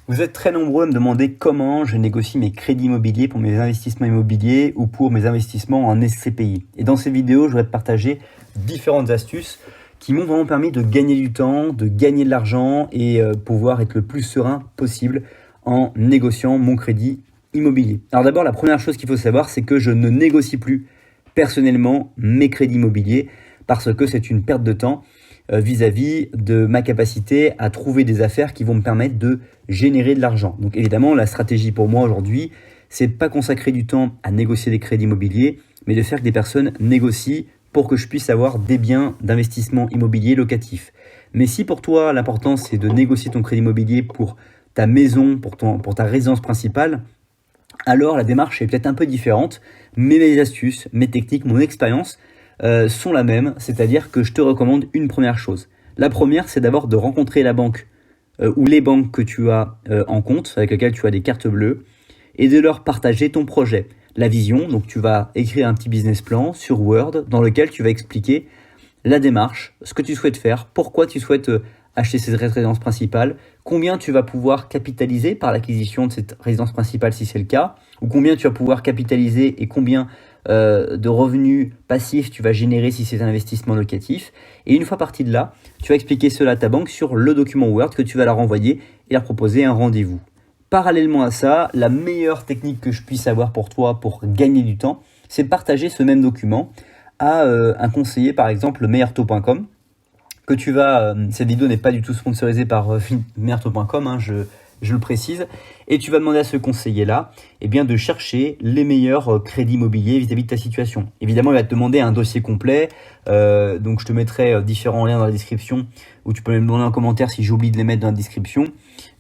Vous êtes très nombreux à me demander comment je négocie mes crédits immobiliers pour mes investissements immobiliers ou pour mes investissements en SCPI. Et dans ces vidéos, je vais te partager différentes astuces qui m'ont vraiment permis de gagner du temps, de gagner de l'argent et pouvoir être le plus serein possible en négociant mon crédit immobilier. Alors d'abord, la première chose qu'il faut savoir, c'est que je ne négocie plus personnellement mes crédits immobiliers parce que c'est une perte de temps vis-à-vis de ma capacité à trouver des affaires qui vont me permettre de générer de l'argent. Donc évidemment, la stratégie pour moi aujourd'hui, c'est pas consacrer du temps à négocier des crédits immobiliers, mais de faire que des personnes négocient pour que je puisse avoir des biens d'investissement immobilier locatif. Mais si pour toi, l'important c'est de négocier ton crédit immobilier pour ta maison, pour ta résidence principale, alors la démarche est peut-être un peu différente, mais mes astuces, mes techniques, mon expérience sont la même, c'est-à-dire que je te recommande une première chose. La première, c'est d'abord de rencontrer la banque ou les banques que tu as en compte, avec lesquelles tu as des cartes bleues, et de leur partager ton projet, la vision. Donc tu vas écrire un petit business plan sur Word dans lequel tu vas expliquer la démarche, ce que tu souhaites faire, pourquoi tu souhaites acheter cette résidence principale, combien tu vas pouvoir capitaliser par l'acquisition de cette résidence principale si c'est le cas, ou combien tu vas pouvoir capitaliser et combien de revenus passifs tu vas générer si c'est un investissement locatif. Et une fois parti de là, tu vas expliquer cela à ta banque sur le document Word que tu vas leur envoyer et leur proposer un rendez-vous. Parallèlement à ça, la meilleure technique que je puisse avoir pour toi pour gagner du temps, c'est de partager ce même document à un conseiller, par exemple meilleurtaux.com, que tu vas... cette vidéo n'est pas du tout sponsorisée par meilleurtaux.com, hein, je le précise, et tu vas demander à ce conseiller-là de chercher les meilleurs crédits immobiliers vis-à-vis de ta situation. Évidemment, il va te demander un dossier complet, donc je te mettrai différents liens dans la description, ou tu peux me demander en commentaire si j'oublie de les mettre dans la description,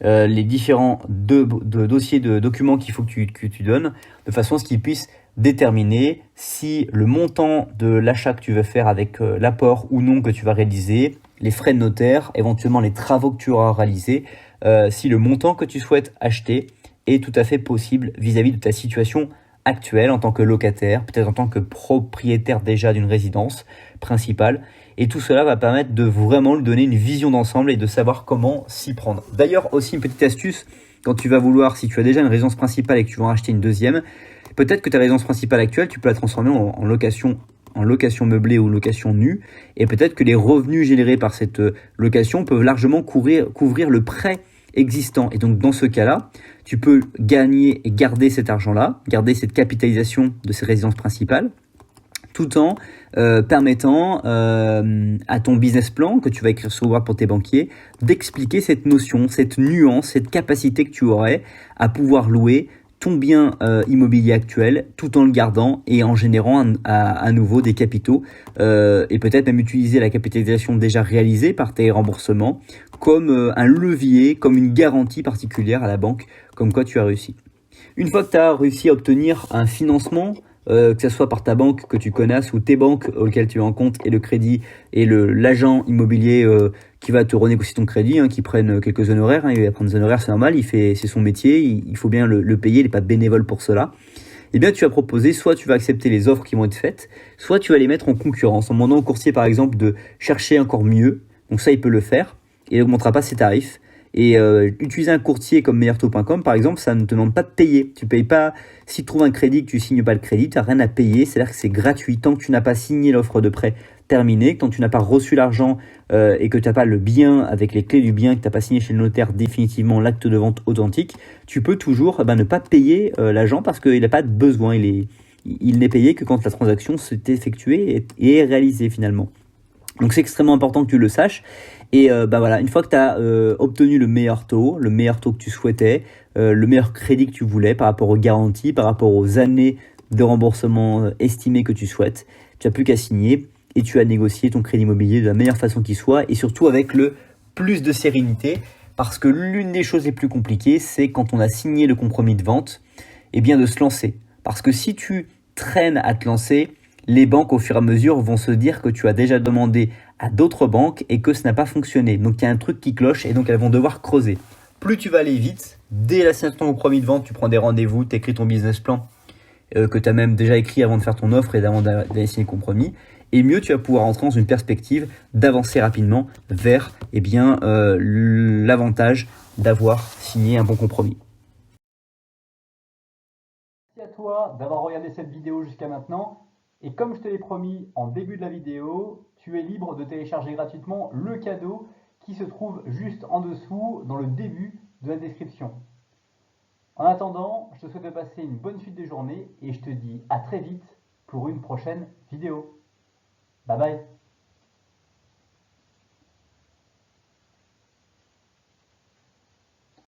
les différents dossiers de documents qu'il faut que tu donnes, de façon à ce qu'ils puissent déterminer si le montant de l'achat que tu veux faire avec l'apport ou non que tu vas réaliser, les frais de notaire, éventuellement les travaux que tu auras réalisés, si le montant que tu souhaites acheter est tout à fait possible vis-à-vis de ta situation actuelle en tant que locataire, peut-être en tant que propriétaire déjà d'une résidence principale. Et tout cela va permettre de vraiment lui donner une vision d'ensemble et de savoir comment s'y prendre. D'ailleurs, aussi une petite astuce, quand tu vas vouloir, si tu as déjà une résidence principale et que tu vas en acheter une deuxième, peut-être que ta résidence principale actuelle, tu peux la transformer en location meublée ou location nue, et peut-être que les revenus générés par cette location peuvent largement couvrir le prêt existant. Et donc dans ce cas-là, tu peux gagner et garder cet argent-là, garder cette capitalisation de ces résidences principales, tout en permettant à ton business plan que tu vas écrire sur Word pour tes banquiers d'expliquer cette notion, cette nuance, cette capacité que tu aurais à pouvoir louer ton bien immobilier actuel tout en le gardant et en générant à nouveau des capitaux et peut-être même utiliser la capitalisation déjà réalisée par tes remboursements comme un levier, comme une garantie particulière à la banque, comme quoi tu as réussi. Une fois que tu as réussi à obtenir un financement, que ce soit par ta banque que tu connaisses ou tes banques auxquelles tu es en compte et le crédit et l'agent immobilier qui va te renégocier ton crédit, qui prennent quelques honoraires, il va prendre des honoraires, c'est normal, c'est son métier, il faut bien le payer, il n'est pas bénévole pour cela. Eh bien, tu vas proposer, soit tu vas accepter les offres qui vont être faites, soit tu vas les mettre en concurrence, en demandant au courtier par exemple de chercher encore mieux, donc ça il peut le faire, et il n'augmentera pas ses tarifs. Et utiliser un courtier comme meilleurtaux.com par exemple, ça ne te demande pas de payer. Tu payes pas, si tu trouves un crédit que tu signes pas le crédit, tu n'as rien à payer, c'est-à-dire que c'est gratuit tant que tu n'as pas signé l'offre de prêt terminée, tant que tu n'as pas reçu l'argent et que tu n'as pas le bien avec les clés du bien, que tu n'as pas signé chez le notaire définitivement l'acte de vente authentique, tu peux toujours ne pas payer l'agent parce qu'il n'a pas de besoin, il n'est payé que quand la transaction s'est effectuée et est réalisée finalement. Donc c'est extrêmement important que tu le saches. Et voilà, une fois que tu as obtenu le meilleur taux que tu souhaitais, le meilleur crédit que tu voulais par rapport aux garanties, par rapport aux années de remboursement estimées que tu souhaites, tu n'as plus qu'à signer et tu as négocié ton crédit immobilier de la meilleure façon qui soit et surtout avec le plus de sérénité, parce que l'une des choses les plus compliquées, c'est quand on a signé le compromis de vente, de se lancer. Parce que si tu traînes à te lancer, les banques au fur et à mesure vont se dire que tu as déjà demandé à d'autres banques et que ça n'a pas fonctionné. Donc il y a un truc qui cloche et donc elles vont devoir creuser. Plus tu vas aller vite, dès la signature de ton compromis de vente, tu prends des rendez-vous, tu écris ton business plan que tu as même déjà écrit avant de faire ton offre et avant d'aller signer le compromis. Et mieux tu vas pouvoir entrer dans une perspective d'avancer rapidement vers l'avantage d'avoir signé un bon compromis. Merci à toi d'avoir regardé cette vidéo jusqu'à maintenant. Et comme je te l'ai promis en début de la vidéo, tu es libre de télécharger gratuitement le cadeau qui se trouve juste en dessous dans le début de la description. En attendant, je te souhaite de passer une bonne suite de journée et je te dis à très vite pour une prochaine vidéo. Bye bye.